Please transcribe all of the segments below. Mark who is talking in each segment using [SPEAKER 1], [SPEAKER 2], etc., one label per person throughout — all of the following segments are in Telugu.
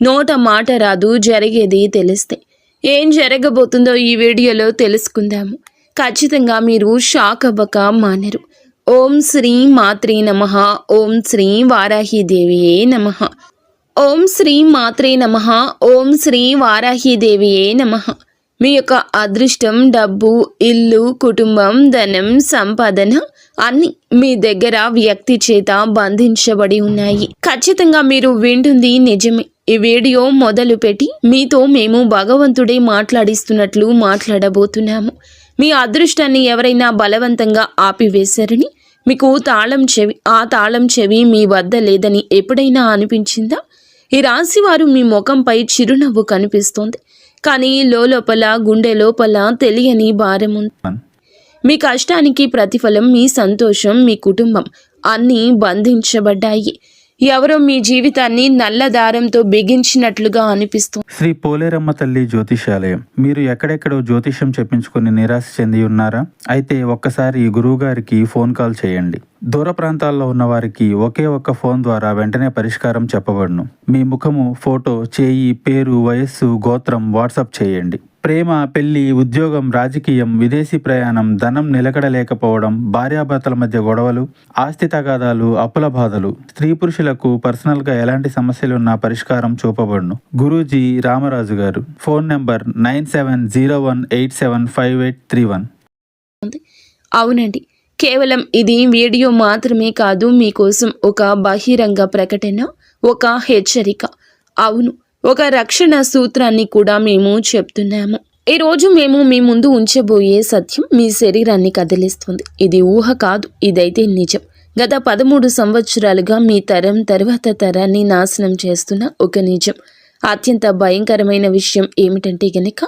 [SPEAKER 1] నోట మాట రాదు, జరిగేది తెలిస్తే. ఏం జరగబోతుందో ఈ వీడియోలో తెలుసుకుందాము. ఖచ్చితంగా మీరు షాక్ అవ్వక మానరు. ఓం శ్రీ మాత్రే నమః. ఓం శ్రీ వారాహిదేవియే నమః. ఓం శ్రీ మాత్రే నమః. ఓం శ్రీ వారాహిదేవియే నమః. మీ యొక్క అదృష్టం, డబ్బు, ఇల్లు, కుటుంబం, ధనం, సంపాదన అన్ని మీ దగ్గర వ్యక్తి చేత బంధించబడి ఉన్నాయి. ఖచ్చితంగా మీరు వింటుంది నిజమే. ఈ వీడియో మొదలు పెట్టి మీతో మేము భగవంతుడే మాట్లాడిస్తున్నట్లు మాట్లాడబోతున్నాము. మీ అదృష్టాన్ని ఎవరైనా బలవంతంగా ఆపివేశారని, మీకు ఆ తాళం చెవి మీ వద్ద లేదని ఎప్పుడైనా అనిపించిందా? ఈ రాశి వారు మీ ముఖంపై చిరునవ్వు కనిపిస్తోంది, కానీ లోపల గుండె లోపల తెలియని భారం ఉంది. మీ కష్టానికి ప్రతిఫలం మీ సంతోషం, మీ కుటుంబం అన్నీ బంధించబడ్డాయి. ఎవరో మీ జీవితాన్ని నల్ల దారంతో బిగించినట్లుగా అనిపిస్తుంది.
[SPEAKER 2] శ్రీ పోలేరమ్మ తల్లి జ్యోతిషాలయం. మీరు ఎక్కడెక్కడో జ్యోతిషం చెప్పించుకుని నిరాశ చెంది ఉన్నారా? అయితే ఒక్కసారి గురువు గారికి ఫోన్ కాల్ చేయండి. దూర ప్రాంతాల్లో ఉన్న వారికి ఒకే ఒక్క ఫోన్ ద్వారా వెంటనే పరిష్కారం చెప్పబడును. మీ ముఖము, ఫోటో, చేయి, పేరు, వయస్సు, గోత్రం వాట్సాప్ చేయండి. ప్రేమ, పెళ్లి, ఉద్యోగం, రాజకీయం, విదేశీ ప్రయాణం, ధనం నిలకడలేకపోవడం, భార్యాభర్తల మధ్య గొడవలు, ఆస్తి తగాదాలు, అప్పుల బాధలు, స్త్రీ పురుషులకు పర్సనల్గా ఎలాంటి సమస్యలున్నా పరిష్కారం చూపబడును. గురూజీ రామరాజు గారు. Phone number 9701875831.
[SPEAKER 1] అవునండి, కేవలం ఇది వీడియో మాత్రమే కాదు, మీకోసం ఒక బహిరంగ ప్రకటన, ఒక హెచ్చరిక. అవును, ఒక రక్షణ సూత్రాన్ని కూడా మేము చెప్తున్నాము. ఈరోజు మేము మీ ముందు ఉంచబోయే సత్యం మీ శరీరాన్ని కదిలిస్తుంది. ఇది ఊహ కాదు, ఇదైతే నిజం. గత 13 సంవత్సరాలుగా మీ తరం తర్వాత తరాన్ని నాశనం చేస్తున్న ఒక నిజం. అత్యంత భయంకరమైన విషయం ఏమిటంటే గనక,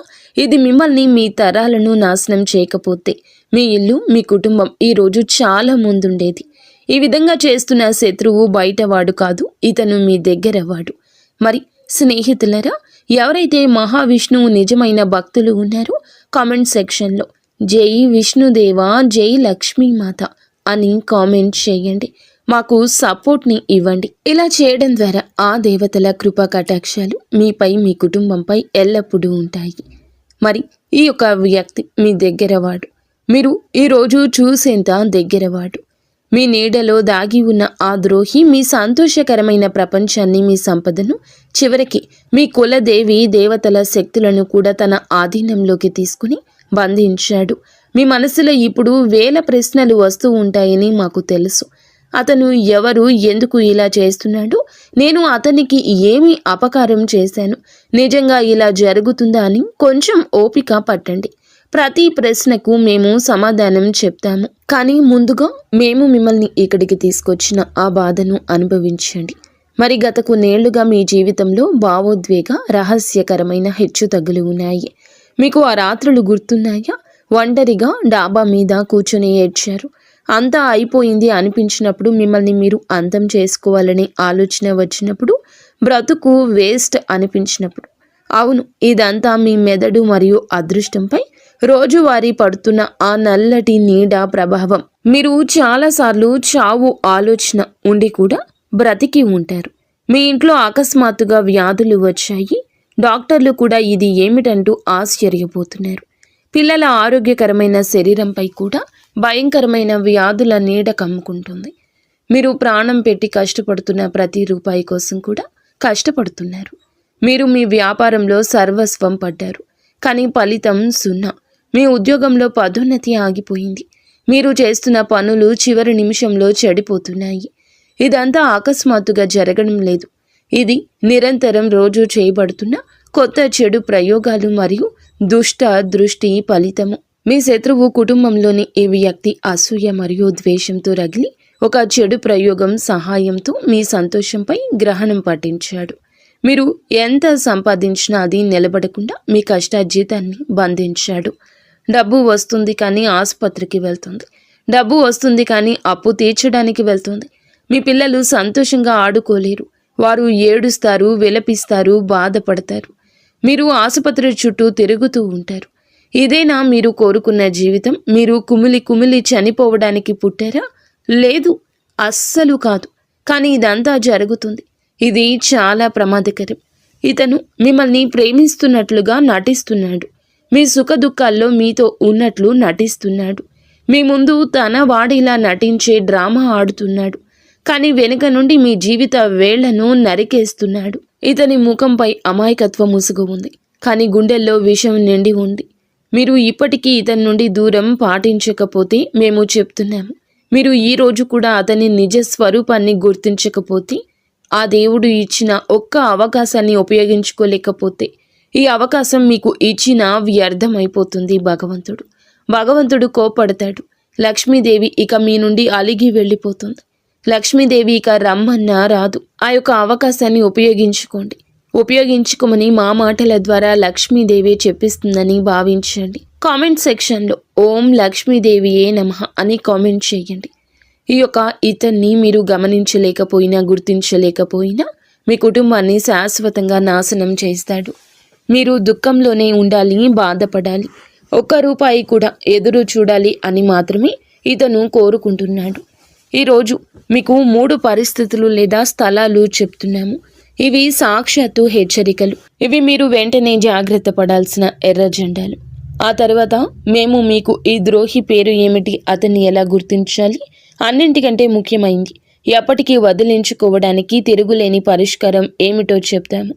[SPEAKER 1] ఇది మిమ్మల్ని, మీ తరాలను నాశనం చేయకపోతే మీ ఇల్లు, మీ కుటుంబం ఈరోజు చాలా ముందుండేది. ఈ విధంగా చేస్తున్న శత్రువు బయటవాడు కాదు, ఇతను మీ దగ్గర వాడు. మరి స్నేహితులరా, ఎవరైతే మహావిష్ణువు నిజమైన భక్తులు ఉన్నారో కామెంట్ సెక్షన్లో జై విష్ణుదేవ, జై లక్ష్మీమాత అని కామెంట్ చేయండి. మాకు సపోర్ట్ని ఇవ్వండి. ఇలా చేయడం ద్వారా ఆ దేవతల కృపా కటాక్షాలు మీపై, మీ కుటుంబంపై ఎల్లప్పుడూ ఉంటాయి. మరి ఈ యొక్క వ్యక్తి మీ దగ్గరవాడు. మీరు ఈరోజు చూసేంత దగ్గరవాడు. మీ నీడలో దాగి ఉన్న ఆ ద్రోహి మీ సంతోషకరమైన ప్రపంచాన్ని, మీ సంపదను, చివరికి మీ కులదేవి దేవతల శక్తులను కూడా తన ఆధీనంలోకి తీసుకుని బంధించాడు. మీ మనసులో ఇప్పుడు వేల ప్రశ్నలు వస్తూ ఉంటాయని మాకు తెలుసు. అతను ఎవరు? ఎందుకు ఇలా చేస్తున్నాడు? నేను అతనికి ఏమి అపకారం చేశాను? నిజంగా ఇలా జరుగుతుందా అని కొంచెం ఓపిక పట్టండి. ప్రతి ప్రశ్నకు మేము సమాధానం చెప్తాము. కానీ ముందుగా మేము మిమ్మల్ని ఇక్కడికి తీసుకొచ్చిన ఆ బాధను అనుభవించండి. మరి గత కొన్నేళ్లుగా మీ జీవితంలో భావోద్వేగ, రహస్యకరమైన హెచ్చుతగ్గులు ఉన్నాయి. మీకు ఆ రాత్రులు గుర్తున్నాయా? ఒంటరిగా డాబా మీద కూర్చొని ఏడ్చారు. అంతా అయిపోయింది అనిపించినప్పుడు, మిమ్మల్ని మీరు అంతం చేసుకోవాలనే ఆలోచన వచ్చినప్పుడు, బ్రతుకు వేస్ట్ అనిపించినప్పుడు. అవును, ఇదంతా మీ మెదడు మరియు అదృష్టంపై రోజువారీ పడుతున్న ఆ నల్లటి నీడ ప్రభావం. మీరు చాలాసార్లు చావు ఆలోచన ఉండి కూడా బ్రతికి ఉంటారు. మీ ఇంట్లో అకస్మాత్తుగా వ్యాధులు వచ్చాయి. డాక్టర్లు కూడా ఇది ఏమిటంటూ ఆశ్చర్యపోతున్నారు. పిల్లల ఆరోగ్యకరమైన శరీరంపై కూడా భయంకరమైన వ్యాధుల నీడ కమ్ముకుంటుంది. మీరు ప్రాణం పెట్టి కష్టపడుతున్న ప్రతి రూపాయి కోసం కూడా కష్టపడుతున్నారు. మీరు మీ వ్యాపారంలో సర్వస్వం పడ్డారు, కానీ ఫలితం 0. మీ ఉద్యోగంలో పదోన్నతి ఆగిపోయింది. మీరు చేస్తున్న పనులు చివరి నిమిషంలో చెడిపోతున్నాయి. ఇదంతా అకస్మాత్తుగా జరగడం లేదు. ఇది నిరంతరం రోజు చేయబడుతున్న కొత్త చెడు ప్రయోగాలు మరియు దుష్ట దృష్టి ఫలితము. మీ శత్రువు కుటుంబంలోని ఈ వ్యక్తి అసూయ మరియు ద్వేషంతో రగిలి ఒక చెడు ప్రయోగం సహాయంతో మీ సంతోషంపై గ్రహణం పట్టించాడు. మీరు ఎంత సంపాదించినా అది నిలబడకుండా మీ కష్టార్జితాన్ని బంధించాడు. డబ్బు వస్తుంది కానీ ఆసుపత్రికి వెళ్తుంది. డబ్బు వస్తుంది కానీ అప్పు తీర్చడానికి వెళ్తుంది. మీ పిల్లలు సంతోషంగా ఆడుకోలేరు. వారు ఏడుస్తారు, విలపిస్తారు, బాధపడతారు. మీరు ఆసుపత్రి చుట్టూ తిరుగుతూ ఉంటారు. ఇదేనా మీరు కోరుకున్న జీవితం? మీరు కుమిలి కుమిలి చనిపోవడానికి పుట్టారా? లేదు, అస్సలు కాదు. కానీ ఇదంతా జరుగుతుంది. ఇది చాలా ప్రమాదకరం. ఇతను మిమ్మల్ని ప్రేమిస్తున్నట్లుగా నటిస్తున్నాడు. మీ సుఖ దుఃఖాల్లో మీతో ఉన్నట్లు నటిస్తున్నాడు. మీ ముందు తన వాడిలా నటించే డ్రామా ఆడుతున్నాడు. కానీ వెనుక నుండి మీ జీవిత వేళ్లను నరికేస్తున్నాడు. ఇతని ముఖంపై అమాయకత్వ ముసుగు ఉంది, కానీ గుండెల్లో విషం నిండి ఉంది. మీరు ఇప్పటికీ ఇతని నుండి దూరం పాటించకపోతే మేము చెప్తున్నాము. మీరు ఈ రోజు కూడా అతని నిజ స్వరూపాన్ని గుర్తించకపోతే, ఆ దేవుడు ఇచ్చిన ఒక్క అవకాశాన్ని ఉపయోగించుకోలేకపోతే, ఈ అవకాశం మీకు ఇచ్చిన వ్యర్థమైపోతుంది. భగవంతుడు కోపడతాడు. లక్ష్మీదేవి ఇక మీ నుండి అలిగి వెళ్ళిపోతుంది. లక్ష్మీదేవి ఇక రమ్మన్నా రాదు. ఆ యొక్క అవకాశాన్ని ఉపయోగించుకోమని మా మాటల ద్వారా లక్ష్మీదేవి చెప్పిస్తుందని భావించండి. కామెంట్ సెక్షన్లో ఓం లక్ష్మీదేవియే నమః అని కామెంట్ చేయండి. ఈ యొక్క ఇతన్ని మీరు గమనించలేకపోయినా, గుర్తించలేకపోయినా మీ కుటుంబాన్ని శాశ్వతంగా నాశనం చేస్తాడు. మీరు దుఃఖంలోనే ఉండాలి, బాధపడాలి, ఒక్క రూపాయి కూడా ఎదురు చూడాలి అని మాత్రమే ఇతను కోరుకుంటున్నాడు. ఈరోజు మీకు 3 పరిస్థితులు లేదా స్థలాలు చెప్తున్నాము. ఇవి సాక్షాత్తు హెచ్చరికలు. ఇవి మీరు వెంటనే జాగ్రత్త పడాల్సిన ఎర్ర జెండాలు. ఆ తర్వాత మేము మీకు ఈ ద్రోహి పేరు ఏమిటి, అతన్ని ఎలా గుర్తించాలి, అన్నింటికంటే ముఖ్యమైంది ఎప్పటికీ వదిలించుకోవడానికి తిరుగులేని పరిష్కారం ఏమిటో చెప్తాము.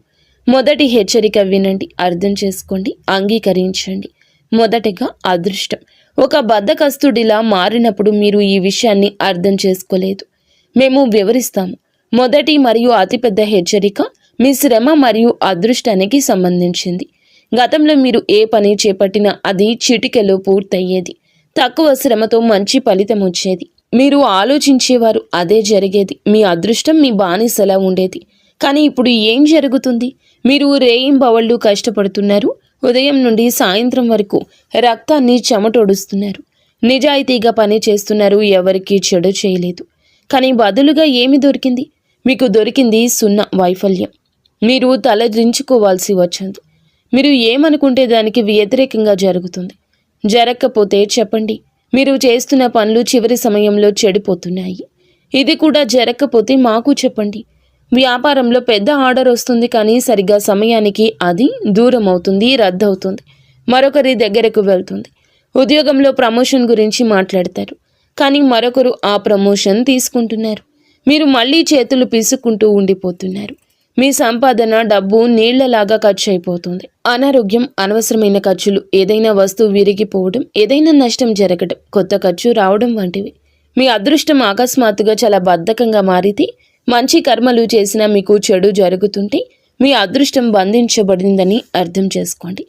[SPEAKER 1] మొదటి హెచ్చరిక వినండి, అర్థం చేసుకోండి, అంగీకరించండి. మొదటగా అదృష్టం. ఒక బద్ధకస్తుడిలా మారినప్పుడు మీరు ఈ విషయాన్ని అర్థం చేసుకోలేదు. మేము వివరిస్తాము. మొదటి మరియు అతిపెద్ద హెచ్చరిక మీ శ్రమ మరియు అదృష్టానికి సంబంధించింది. గతంలో మీరు ఏ పని చేపట్టినా అది చిటికెలో పూర్తయ్యేది. తక్కువ శ్రమతో మంచి ఫలితం వచ్చేది. మీరు ఆలోచించేవారు, అదే జరిగేది. మీ అదృష్టం మీ బానిసలా ఉండేది. కానీ ఇప్పుడు ఏం జరుగుతుంది? మీరు రేయింబవళ్ళు కష్టపడుతున్నారు. ఉదయం నుండి సాయంత్రం వరకు రక్తాన్ని చెమటోడుస్తున్నారు. నిజాయితీగా పని చేస్తున్నారు. ఎవరికీ చెడు చేయలేదు. కానీ బదులుగా ఏమి దొరికింది? మీకు దొరికింది 0 వైఫల్యం. మీరు తలదించుకోవాల్సి వచ్చింది. మీరు ఏమనుకుంటే దానికి వ్యతిరేకంగా జరుగుతుంది. జరగకపోతే చెప్పండి. మీరు చేస్తున్న పనులు చివరి సమయంలో చెడిపోతున్నాయి. ఇది కూడా జరగకపోతే మాకు చెప్పండి. వ్యాపారంలో పెద్ద ఆర్డర్ వస్తుంది, కానీ సరిగ్గా సమయానికి అది దూరం అవుతుంది, రద్దవుతుంది, మరొకరి దగ్గరకు వెళ్తుంది. ఉద్యోగంలో ప్రమోషన్ గురించి మాట్లాడతారు, కానీ మరొకరు ఆ ప్రమోషన్ తీసుకుంటున్నారు. మీరు మళ్ళీ చేతులు పీసుకుంటూ ఉండిపోతున్నారు. మీ సంపాదన, డబ్బు నీళ్లలాగా ఖర్చు అయిపోతుంది. అనారోగ్యం, అనవసరమైన ఖర్చులు, ఏదైనా వస్తువు విరిగిపోవడం, ఏదైనా నష్టం జరగడం, కొత్త ఖర్చు రావడం వంటివి. మీ అదృష్టం అకస్మాత్తుగా చాలా బద్ధకంగా మారితే, మంచి కర్మలు చేసినా మీకు చెడు జరుగుతుంటే మీ అదృష్టం బంధించబడిందని అర్థం చేసుకోండి.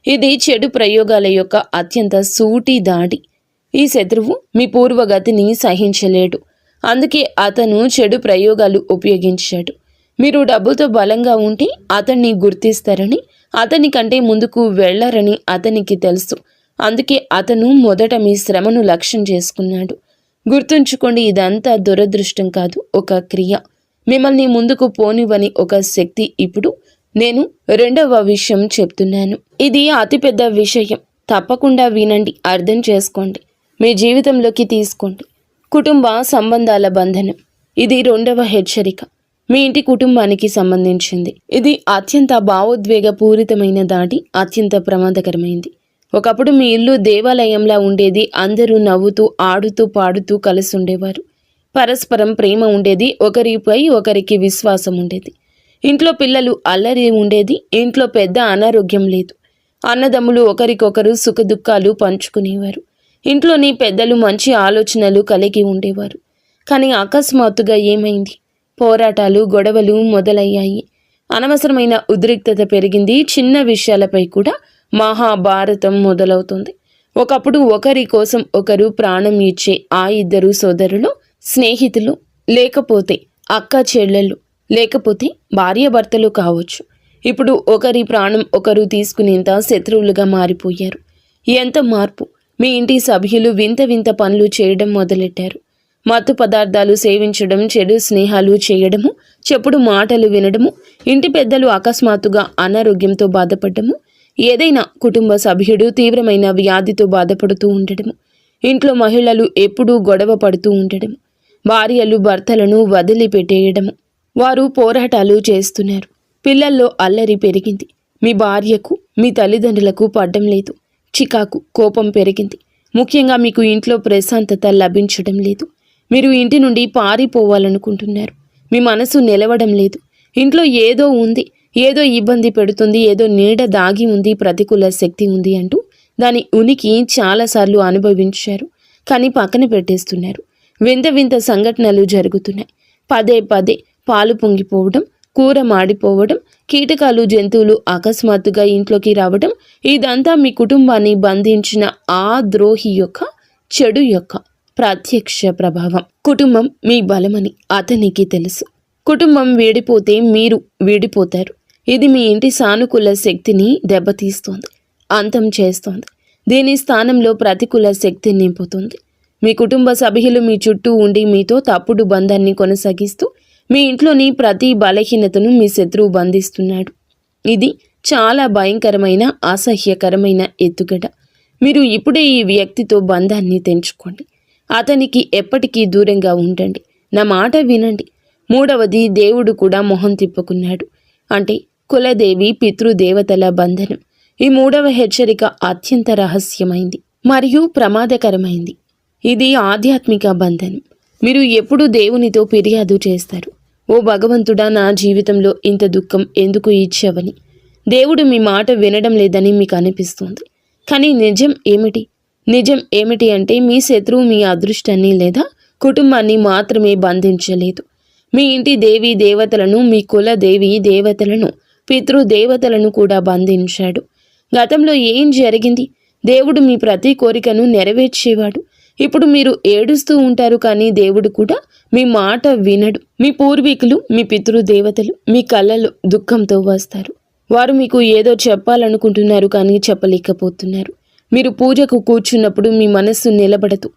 [SPEAKER 1] ఇది చెడు ప్రయోగాల యొక్క అత్యంత సూటి దాడి. ఈ శత్రువు మీ పూర్వగతిని సహించలేడు. అందుకే అతను చెడు ప్రయోగాలు ఉపయోగించాడు. మీరు డబ్బుతో బలంగా ఉంటే అతన్ని గుర్తిస్తారని, అతని కంటే ముందుకు వెళ్లరని అతనికి తెలుసు. అందుకే అతను మొదట మీ శ్రమను లక్ష్యం చేసుకున్నాడు. గుర్తుంచుకోండి, ఇదంతా దురదృష్టం కాదు, ఒక క్రియ. మిమ్మల్ని ముందుకు పోనివ్వని ఒక శక్తి. ఇప్పుడు నేను 2వ విషయం చెప్తున్నాను. ఇది అతిపెద్ద విషయం. తప్పకుండా వినండి, అర్థం చేసుకోండి, మీ జీవితంలోకి తీసుకోండి. కుటుంబ సంబంధాల బంధనం. ఇది 2వ హెచ్చరిక. మీ ఇంటి కుటుంబానికి సంబంధించింది. ఇది అత్యంత భావోద్వేగపూరితమైన దాడి, అత్యంత ప్రమాదకరమైంది. ఒకప్పుడు మీ ఇల్లు దేవాలయంలా ఉండేది. అందరూ నవ్వుతూ, ఆడుతూ, పాడుతూ కలిసి ఉండేవారు. పరస్పరం ప్రేమ ఉండేది. ఒకరిపై ఒకరికి విశ్వాసం ఉండేది. ఇంట్లో పిల్లలు అల్లరి ఉండేది. ఇంట్లో పెద్ద అనారోగ్యం లేదు. అన్నదమ్ములు ఒకరికొకరు సుఖదుఖాలు పంచుకునేవారు. ఇంట్లోని పెద్దలు మంచి ఆలోచనలు కలిగి ఉండేవారు. కానీ అకస్మాత్తుగా ఏమైంది? పోరాటాలు, గొడవలు మొదలయ్యాయి. అనవసరమైన ఉద్రిక్తత పెరిగింది. చిన్న విషయాలపై కూడా మహాభారతం మొదలవుతుంది. ఒకప్పుడు ఒకరి కోసం ఒకరు ప్రాణం ఇచ్చే ఆ 2 సోదరులు, స్నేహితులు, లేకపోతే అక్క చెల్లెళ్ళు, లేకపోతే భార్యాభర్తలు కావచ్చు, ఇప్పుడు ఒకరి ప్రాణం ఒకరు తీసుకునేంత శత్రువులుగా మారిపోయారు. ఎంత మార్పు! మీ ఇంటి సభ్యులు వింత వింత పనులు చేయడం మొదలెట్టారు. మత్తు పదార్థాలు సేవించడం, చెడు స్నేహాలు చేయడము, చెప్పుడు మాటలు వినడము, ఇంటి పెద్దలు అకస్మాత్తుగా అనారోగ్యంతో బాధపడము, ఏదైనా కుటుంబ సభ్యుడు తీవ్రమైన వ్యాధితో బాధపడుతూ ఉండడము, ఇంట్లో మహిళలు ఎప్పుడూ గొడవ పడుతూ ఉండడము, భార్యలు భర్తలను వదిలిపెట్టేయడము, వారు పోరాటాలు చేస్తున్నారు. పిల్లల్లో అల్లరి పెరిగింది. మీ భార్యకు మీ తల్లిదండ్రులకు పడ్డం లేదు. చికాకు, కోపం పెరిగింది. ముఖ్యంగా మీకు ఇంట్లో ప్రశాంతత లభించడం లేదు. మీరు ఇంటి నుండి పారిపోవాలనుకుంటున్నారు. మీ మనసు నిలవడం లేదు. ఇంట్లో ఏదో ఉంది, ఏదో ఇబ్బంది పెడుతుంది, ఏదో నీడ దాగి ఉంది, ప్రతికూల శక్తి ఉంది అంటూ దాని ఉనికి చాలాసార్లు అనుభవించారు. కానీ పక్కన పెట్టేస్తున్నారు. వింత వింత సంఘటనలు జరుగుతున్నాయి. పదే పదే పాలు పొంగిపోవడం, కూర మాడిపోవడం, కీటకాలు, జంతువులు అకస్మాత్తుగా ఇంట్లోకి రావడం, ఇదంతా మీ కుటుంబాన్ని బంధించిన ఆ ద్రోహి యొక్క చెడు యొక్క ప్రత్యక్ష ప్రభావం. కుటుంబం మీ బలమని అతనికి తెలుసు. కుటుంబం వీడిపోతే మీరు వీడిపోతారు. ఇది మీ ఇంటి సానుకూల శక్తిని దెబ్బతీస్తోంది, అంతం చేస్తోంది. దీని స్థానంలో ప్రతికూల శక్తి నింపుతుంది. మీ కుటుంబ సభ్యులు మీ చుట్టూ ఉండి మీతో తప్పుడు బంధాన్ని కొనసాగిస్తూ మీ ఇంట్లోని ప్రతి బలహీనతను మీ శత్రువు బంధిస్తున్నాడు. ఇది చాలా భయంకరమైన, అసహ్యకరమైన ఎత్తుగడ. మీరు ఇప్పుడే ఈ వ్యక్తితో బంధాన్ని తెంచుకోండి. అతనికి ఎప్పటికీ దూరంగా ఉండండి. నా మాట వినండి. మూడవది, దేవుడు కూడా మొహం తిప్పుకున్నాడు. అంటే కులదేవి, పితృదేవతల బంధనం. ఈ మూడవ హెచ్చరిక అత్యంత రహస్యమైంది మరియు ప్రమాదకరమైంది. ఇది ఆధ్యాత్మిక బంధనం. మీరు ఎప్పుడు దేవునితో ఫిర్యాదు చేస్తారు, ఓ భగవంతుడా, నా జీవితంలో ఇంత దుఃఖం ఎందుకు ఇచ్చావని. దేవుడు మీ మాట వినడం లేదని మీకు అనిపిస్తుంది. కానీ నిజం ఏమిటి? నిజం ఏమిటి అంటే మీ శత్రువు మీ అదృష్టాన్ని లేదా కుటుంబాన్ని మాత్రమే బంధించలేదు. మీ ఇంటి దేవీ దేవతలను, మీ కుల దేవీ దేవతలను, పితృదేవతలను కూడా బంధించాడు. గతంలో ఏం జరిగింది? దేవుడు మీ ప్రతి కోరికను నెరవేర్చేవాడు. ఇప్పుడు మీరు ఏడుస్తూ ఉంటారు, కానీ దేవుడు కూడా మీ మాట వినడు. మీ పూర్వీకులు, మీ పితృదేవతలు మీ కళ్ళలో దుఃఖంతో వస్తారు. వారు మీకు ఏదో చెప్పాలనుకుంటున్నారు, కానీ చెప్పలేకపోతున్నారు. మీరు పూజకు కూర్చున్నప్పుడు మీ మనస్సు నిలబడదు.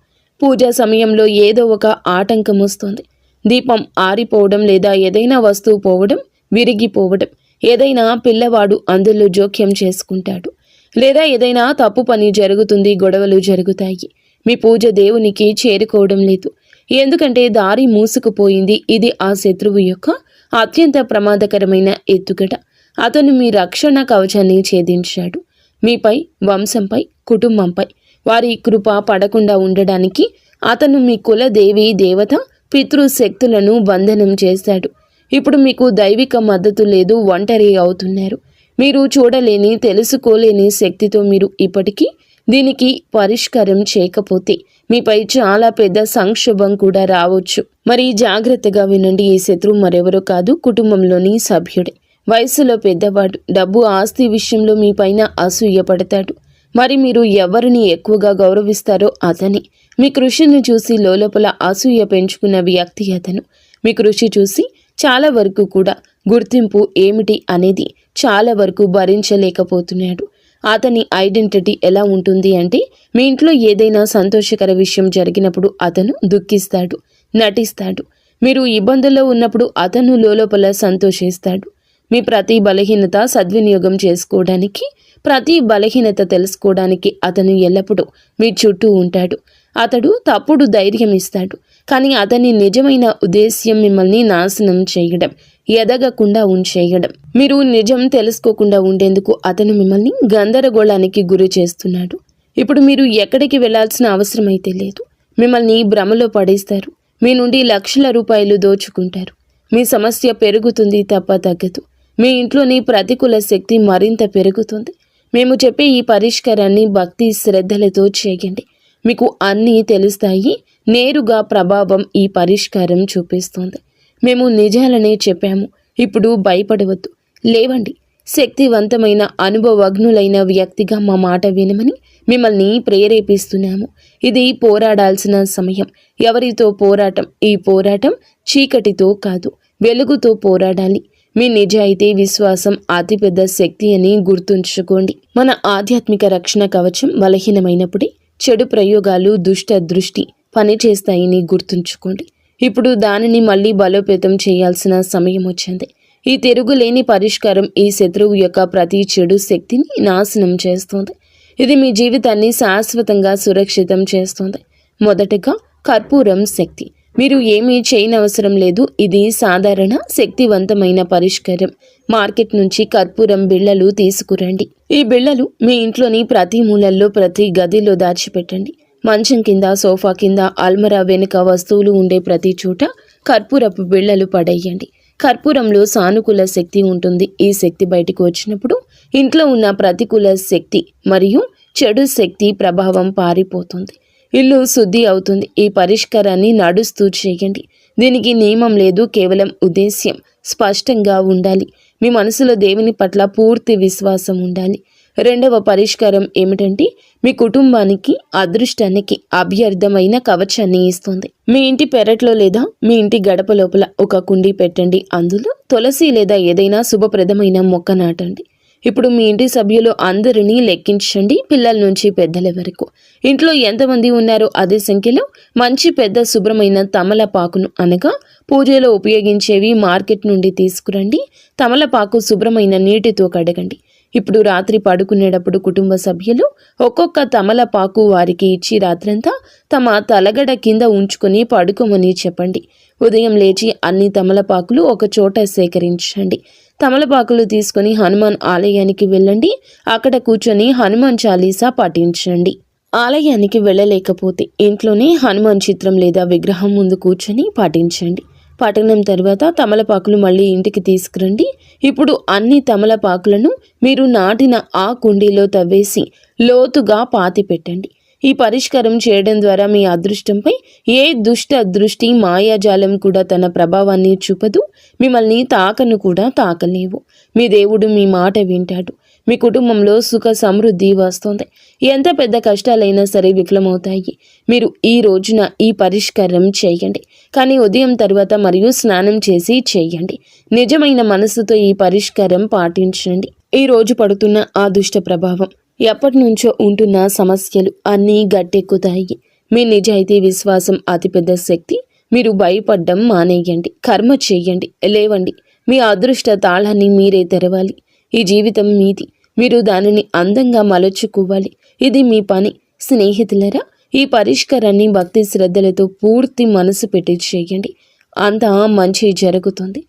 [SPEAKER 1] పూజా సమయంలో ఏదో ఒక ఆటంకం వస్తుంది. దీపం ఆరిపోవడం, లేదా ఏదైనా వస్తువు పోవడం, విరిగిపోవడం, ఏదైనా పిల్లవాడు అందులో జోక్యం చేసుకుంటాడు, లేదా ఏదైనా తప్పు పని జరుగుతుంది, గొడవలు జరుగుతాయి. మీ పూజ దేవునికి చేరుకోవడం లేదు, ఎందుకంటే దారి మూసుకుపోయింది. ఇది ఆ శత్రువు యొక్క అత్యంత ప్రమాదకరమైన ఎత్తుగడ. అతను మీ రక్షణ కవచాన్ని ఛేదించాడు. మీపై, వంశంపై, కుటుంబంపై వారి కృప పడకుండా ఉండడానికి అతను మీ కుల దేవి దేవత, పితృశక్తులను బంధనం చేశాడు. ఇప్పుడు మీకు దైవిక మద్దతు లేదు, ఒంటరి అవుతున్నారు. మీరు చూడలేని, తెలుసుకోలేని శక్తితో మీరు ఇప్పటికీ దీనికి పరిష్కారం చేయకపోతే మీపై చాలా పెద్ద సంక్షోభం కూడా రావచ్చు. మరి జాగ్రత్తగా వినండి. ఈ శత్రువు మరెవరో కాదు, కుటుంబంలోని సభ్యుడే. వయసులో పెద్దవాడు. డబ్బు, ఆస్తి విషయంలో మీ పైన అసూయ పడతాడు. మరి మీరు ఎవరిని ఎక్కువగా గౌరవిస్తారో అతని. మీ కృషిని చూసి లోపల అసూయ పెంచుకున్న వ్యక్తి అతను. మీ కృషి చూసి చాలా వరకు కూడా గుర్తింపు ఏమిటి అనేది చాలా వరకు భరించలేకపోతున్నాడు. అతని ఐడెంటిటీ ఎలా ఉంటుంది అంటే, మీ ఇంట్లో ఏదైనా సంతోషకర విషయం జరిగినప్పుడు అతను దుఃఖిస్తాడు, నటిస్తాడు. మీరు ఇబ్బందుల్లో ఉన్నప్పుడు అతను లోపల సంతోషిస్తాడు. మీ ప్రతి బలహీనత సద్వినియోగం చేసుకోవడానికి, ప్రతి బలహీనత తెలుసుకోవడానికి అతను ఎల్లప్పుడూ మీ చుట్టూ ఉంటాడు. అతడు తప్పుడు ధైర్యం ఇస్తాడు, కానీ అతని నిజమైన ఉద్దేశ్యం మిమ్మల్ని నాశనం చేయడం, ఎదగకుండా ఉంచేయడం. మీరు నిజం తెలుసుకోకుండా ఉండేందుకు అతను మిమ్మల్ని గందరగోళానికి గురి చేస్తున్నాడు. ఇప్పుడు మీరు ఎక్కడికి వెళ్లాల్సిన అవసరం అయితే లేదు. మిమ్మల్ని భ్రమలో పడేస్తారు. మీ నుండి లక్షల రూపాయలు దోచుకుంటారు. మీ సమస్య పెరుగుతుంది తప్ప తగ్గదు. మీ ఇంట్లోని ప్రతికూల శక్తి మరింత పెరుగుతుంది. మేము చెప్పే ఈ పరిష్కారాన్ని భక్తి శ్రద్ధలతో చేయండి. మీకు అన్నీ తెలుస్తాయి. నేరుగా ప్రభావం ఈ పరిష్కారం చూపిస్తుంది. మేము నిజాలనే చెప్పాము. ఇప్పుడు భయపడవద్దు. లేవండి. శక్తివంతమైన, అనుభవజ్ఞులైన వ్యక్తిగా మా మాట వినమని మిమ్మల్ని ప్రేరేపిస్తున్నాము. ఇది పోరాడాల్సిన సమయం. ఎవరితో పోరాటం? ఈ పోరాటం చీకటితో కాదు, వెలుగుతో పోరాడాలి. మీ నిజాయితీ, విశ్వాసం అతిపెద్ద శక్తి అని గుర్తుంచుకోండి. మన ఆధ్యాత్మిక రక్షణ కవచం బలహీనమైనప్పుడే చెడు ప్రయోగాలు, దుష్ట దృష్టి పనిచేస్తాయని గుర్తుంచుకోండి. ఇప్పుడు దానిని మళ్ళీ బలోపేతం చేయాల్సిన సమయం వచ్చింది. ఈ తిరుగులేని పరిష్కారం ఈ శత్రువు యొక్క ప్రతి చెడు శక్తిని నాశనం చేస్తుంది. ఇది మీ జీవితాన్ని శాశ్వతంగా సురక్షితం చేస్తుంది. మొదటగా కర్పూరం శక్తి. మీరు ఏమీ చేయనవసరం లేదు. ఇది సాధారణ శక్తివంతమైన పరిష్కారం. మార్కెట్ నుంచి కర్పూరం బిళ్ళలు తీసుకురండి. ఈ బిళ్ళలు మీ ఇంట్లోని ప్రతి మూలల్లో ప్రతి గదిలో దాచిపెట్టండి. మంచం కింద, సోఫా కింద, అల్మరా వెనుక వస్తువులు ఉండే ప్రతి చోట కర్పూరపు బిళ్ళలు పడేయండి. కర్పూరంలో సానుకూల శక్తి ఉంటుంది. ఈ శక్తి బయటకు వచ్చినప్పుడు ఇంట్లో ఉన్న ప్రతికూల శక్తి మరియు చెడు శక్తి ప్రభావం పారిపోతుంది. ఇల్లు శుద్ధి అవుతుంది. ఈ పరిష్కారాన్ని నడుస్తూ చేయండి. దీనికి నియమం లేదు, కేవలం ఉద్దేశ్యం స్పష్టంగా ఉండాలి. మీ మనసులో దేవుని పట్ల పూర్తి విశ్వాసం ఉండాలి. రెండవ పరిష్కారం ఏమిటంటే మీ కుటుంబానికి, అదృష్టానికి అభ్యర్థమైన కవచాన్ని ఇస్తుంది. మీ ఇంటి పెరట్లో లేదా మీ ఇంటి గడప లోపల ఒక కుండీ పెట్టండి. అందులో తులసి లేదా ఏదైనా శుభప్రదమైన మొక్క నాటండి. ఇప్పుడు మీ ఇంటి సభ్యులు అందరినీ లెక్కించండి, పిల్లల నుంచి పెద్దల వరకు. ఇంట్లో ఎంతమంది ఉన్నారో అదే సంఖ్యలో మంచి పెద్ద శుభ్రమైన తమలపాకును, అనగా పూజలో ఉపయోగించేవి, మార్కెట్ నుండి తీసుకురండి. తమలపాకు శుభ్రమైన నీటితో కడగండి. ఇప్పుడు రాత్రి పడుకునేటప్పుడు కుటుంబ సభ్యులు ఒక్కొక్క తమలపాకు వారికి ఇచ్చి రాత్రంతా తమ తలగడ కింద ఉంచుకొని పడుకోమని చెప్పండి. ఉదయం లేచి అన్ని తమలపాకులు ఒక చోట సేకరించండి. తమలపాకులు తీసుకొని హనుమాన్ ఆలయానికి వెళ్ళండి. అక్కడ కూర్చొని హనుమాన్ చాలీసా పఠించండి. ఆలయానికి వెళ్ళలేకపోతే ఇంట్లోనే హనుమాన్ చిత్రం లేదా విగ్రహం ముందు కూర్చొని పఠించండి. పఠనం తర్వాత తమలపాకులు మళ్ళీ ఇంటికి తీసుకురండి. ఇప్పుడు అన్ని తమలపాకులను మీరు నాటిన ఆ కుండీలో తవ్వేసి లోతుగా పాతి పెట్టండి. ఈ పరిష్కారం చేయడం ద్వారా మీ అదృష్టంపై ఏ దుష్ట దృష్టి, మాయాజాలం కూడా తన ప్రభావాన్ని చూపదు. మిమ్మల్ని తాకను కూడా తాకలేవు. మీ దేవుడు మీ మాట వింటాడు. మీ కుటుంబంలో సుఖ సమృద్ధి వస్తుంది. ఎంత పెద్ద కష్టాలైనా సరే విఫలమవుతాయి. మీరు ఈ రోజున ఈ పరిష్కారం చేయండి, కానీ ఉదయం తర్వాత మరియు స్నానం చేసి చేయండి. నిజమైన మనసుతో ఈ పరిష్కారం పాటించండి. ఈ రోజు పడుతున్న ఆ దుష్ట ప్రభావం, ఎప్పటి నుంచో ఉంటున్న సమస్యలు అన్నీ గట్టెక్కుతాయి. మీ నిజాయితీ, విశ్వాసం అతిపెద్ద శక్తి. మీరు భయపడ్డం మానేయండి. కర్మ చేయండి, లేవండి. మీ అదృష్ట తాళాన్ని మీరే తెరవాలి. ఈ జీవితం మీది. మీరు దానిని అందంగా మలుచుకోవాలి. ఇది మీ పని. స్నేహితులరా, ఈ పరిష్కారాన్ని భక్తి శ్రద్ధలతో పూర్తి మనసు పెట్టి చేయండి. అంతా మంచి జరుగుతుంది.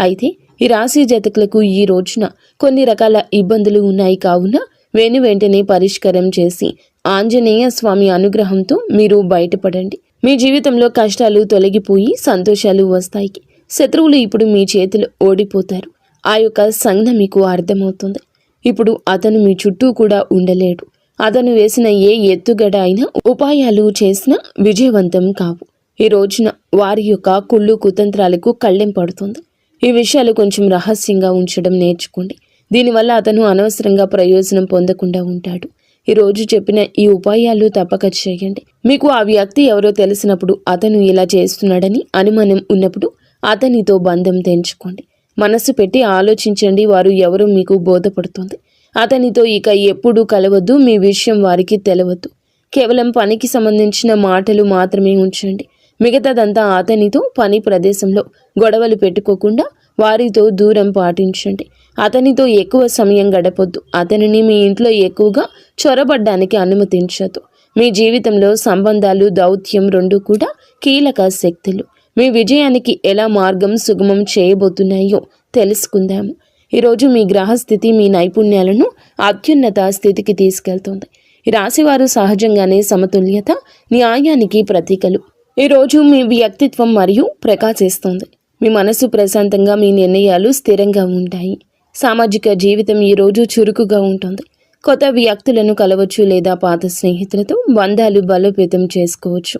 [SPEAKER 1] అయితే ఈ రాశి జాతకులకు ఈ రోజున కొన్ని రకాల ఇబ్బందులు ఉన్నాయి. కావున వెంటనే పరిష్కారం చేసి ఆంజనేయ స్వామి అనుగ్రహంతో మీరు బయటపడండి. మీ జీవితంలో కష్టాలు తొలగిపోయి సంతోషాలు వస్తాయి. శత్రువులు ఇప్పుడు మీ చేతిలో ఓడిపోతారు. ఆ యొక్క సంజ్ఞ మీకు అర్థమవుతుంది. ఇప్పుడు అతను మీ చుట్టూ కూడా ఉండలేడు. అతను వేసిన ఏ ఎత్తుగడ అయినా, ఉపాయాలు చేసినా విజయవంతం కావు. ఈ రోజున వారి యొక్క కుళ్ళు కుతంత్రాలకు కళ్ళెం పడుతుంది. ఈ విషయాలు కొంచెం రహస్యంగా ఉంచడం నేర్చుకోండి. దీనివల్ల అతను అనవసరంగా ప్రయోజనం పొందకుండా ఉంటాడు. ఈ రోజు చెప్పిన ఈ ఉపాయాలు తప్పక చేయండి. మీకు ఆ వ్యక్తి ఎవరో తెలిసినప్పుడు, అతను ఇలా చేస్తున్నాడని అనుమానం ఉన్నప్పుడు అతనితో బంధం తెంచుకోండి. మనసు పెట్టి ఆలోచించండి. వారు ఎవరో మీకు బోధపడుతుంది. అతనితో ఇక ఎప్పుడూ కలవద్దు. మీ విషయం వారికి తెలవద్దు. కేవలం పనికి సంబంధించిన మాటలు మాత్రమే ఉంచండి. మిగతాదంతా అతనితో పని ప్రదేశంలో గొడవలు పెట్టుకోకుండా వారితో దూరం పాటించండి. అతనితో ఎక్కువ సమయం గడపొద్దు. అతనిని మీ ఇంట్లో ఎక్కువగా చొరబడ్డానికి అనుమతించద్దు. మీ జీవితంలో సంబంధాలు, దౌత్యం రెండూ కూడా కీలక శక్తులు. మీ విజయానికి ఎలా మార్గం సుగమం చేయబోతున్నాయో తెలుసుకుందాము. ఈరోజు మీ గ్రహస్థితి మీ నైపుణ్యాలను అత్యున్నత స్థితికి తీసుకెళ్తుంది. ఈ రాశివారు సహజంగానే సమతుల్యత, న్యాయానికి ప్రతీకలు. ఈరోజు మీ వ్యక్తిత్వం మరియు ప్రకాశిస్తుంది. మీ మనసు ప్రశాంతంగా, మీ నిర్ణయాలు స్థిరంగా ఉంటాయి. సామాజిక జీవితం ఈరోజు చురుకుగా ఉంటుంది. కొత్త వ్యక్తులను కలవచ్చు లేదా పాత స్నేహితులతో బంధాలు బలోపేతం చేసుకోవచ్చు.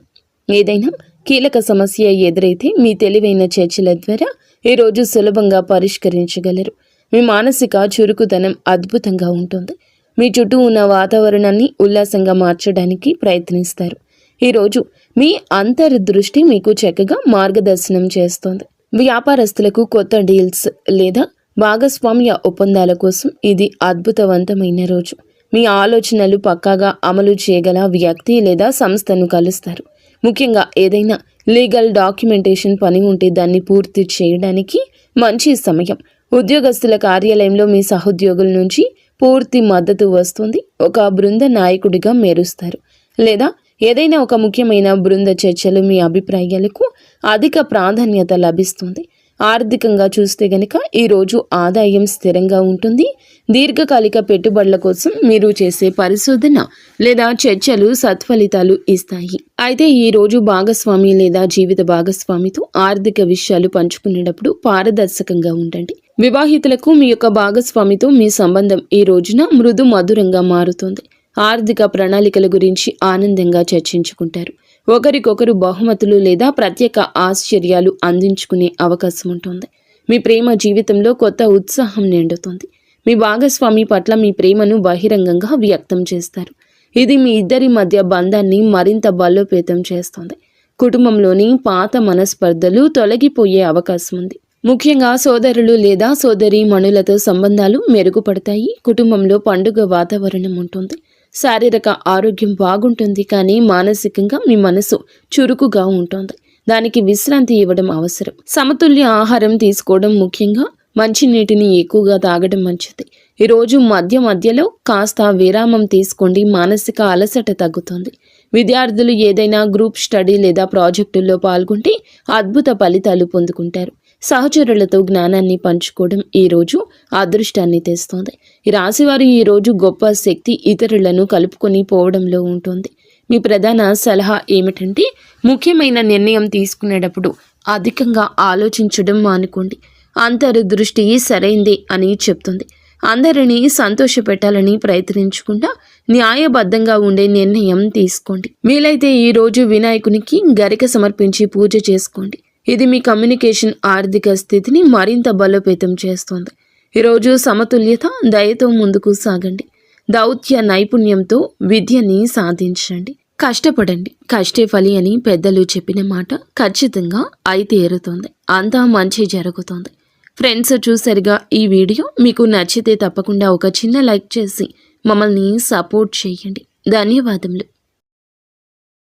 [SPEAKER 1] ఏదైనా కీలక సమస్య ఎదురైతే మీ తెలివైన చర్చల ద్వారా ఈరోజు సులభంగా పరిష్కరించగలరు. మీ మానసిక చురుకుదనం అద్భుతంగా ఉంటుంది. మీ చుట్టూ ఉన్న వాతావరణాన్ని ఉల్లాసంగా మార్చడానికి ప్రయత్నిస్తారు. ఈరోజు మీ అంతర్దృష్టి మీకు చక్కగా మార్గదర్శనం చేస్తుంది. వ్యాపారస్తులకు కొత్త డీల్స్ లేదా భాగస్వామ్య ఒప్పందాల కోసం ఇది అద్భుతవంతమైన రోజు. మీ ఆలోచనలు పక్కాగా అమలు చేయగల వ్యక్తి లేదా సంస్థను కలుస్తారు. ముఖ్యంగా ఏదైనా లీగల్ డాక్యుమెంటేషన్ పని ఉంటే దాన్ని పూర్తి చేయడానికి మంచి సమయం. ఉద్యోగస్తుల కార్యాలయంలో మీ సహోద్యోగుల నుంచి పూర్తి మద్దతు వస్తుంది. ఒక బృంద నాయకుడిగా మెరుస్తారు. లేదా ఏదైనా ఒక ముఖ్యమైన బృంద చర్చలు మీ అభిప్రాయాలకు అధిక ప్రాధాన్యత లభిస్తుంది. ఆర్థికంగా చూస్తే గనక ఈరోజు ఆదాయం స్థిరంగా ఉంటుంది. దీర్ఘకాలిక పెట్టుబడుల కోసం మీరు చేసే పరిశోధన లేదా చర్చలు సత్ఫలితాలు ఇస్తాయి. అయితే ఈరోజు భాగస్వామి లేదా జీవిత భాగస్వామితో ఆర్థిక విషయాలు పంచుకునేటప్పుడు పారదర్శకంగా ఉండండి. వివాహితులకు మీ యొక్క భాగస్వామితో మీ సంబంధం ఈ రోజున మృదు మధురంగా మారుతుంది. ఆర్థిక ప్రణాళికల గురించి ఆనందంగా చర్చించుకుంటారు. ఒకరికొకరు బహుమతులు లేదా ప్రత్యేక ఆశ్చర్యాలు అందించుకునే అవకాశం ఉంటుంది. మీ ప్రేమ జీవితంలో కొత్త ఉత్సాహం నిండుతుంది. మీ భాగస్వామి పట్ల మీ ప్రేమను బహిరంగంగా వ్యక్తం చేస్తారు. ఇది మీ ఇద్దరి మధ్య బంధాన్ని మరింత బలోపేతం చేస్తుంది. కుటుంబంలోని పాత మనస్పర్ధలు తొలగిపోయే అవకాశం ఉంది. ముఖ్యంగా సోదరులు లేదా సోదరీమణులతో సంబంధాలు మెరుగుపడతాయి. కుటుంబంలో పండుగ వాతావరణం ఉంటుంది. శారీరక ఆరోగ్యం బాగుంటుంది, కానీ మానసికంగా మీ మనసు చురుకుగా ఉంటుంది. దానికి విశ్రాంతి ఇవ్వడం అవసరం. సమతుల్య ఆహారం తీసుకోవడం, ముఖ్యంగా మంచినీటిని ఎక్కువగా తాగడం మంచిది. ఈరోజు మధ్యలో కాస్త విరామం తీసుకోండి. మానసిక అలసట తగ్గుతుంది. విద్యార్థులు ఏదైనా గ్రూప్ స్టడీ లేదా ప్రాజెక్టుల్లో పాల్గొంటే అద్భుత ఫలితాలు పొందుకుంటారు. సహచరులతో జ్ఞానాన్ని పంచుకోవడం ఈరోజు అదృష్టాన్ని తెస్తుంది. ఈ రాశివారు ఈరోజు గొప్ప శక్తి ఇతరులను కలుపుకొని పోవడంలో ఉంటుంది. మీ ప్రధాన సలహా ఏమిటంటే, ముఖ్యమైన నిర్ణయం తీసుకునేటప్పుడు అధికంగా ఆలోచించడం మానుకోండి. అంతర్దృష్టి సరైందే అని చెప్తుంది. అందరినీ సంతోషపెట్టాలని ప్రయత్నించకుండా న్యాయబద్ధంగా ఉండే నిర్ణయం తీసుకోండి. వీలైతే ఈరోజు వినాయకునికి గరిక సమర్పించి పూజ చేసుకోండి. ఇది మీ కమ్యూనికేషన్, ఆర్థిక స్థితిని మరింత బలోపేతం చేస్తుంది. ఈరోజు సమతుల్యత, దయతో ముందుకు సాగండి. దౌత్య నైపుణ్యంతో విద్యని సాధించండి. కష్టపడండి, కష్టే ఫలి అని పెద్దలు చెప్పిన మాట ఖచ్చితంగా అయి తీరుతుంది. అంతా మంచి జరుగుతుంది. ఫ్రెండ్స్, చూసారుగా ఈ వీడియో. మీకు నచ్చితే తప్పకుండా ఒక చిన్న లైక్ చేసి మమ్మల్ని సపోర్ట్ చేయండి. ధన్యవాదములు.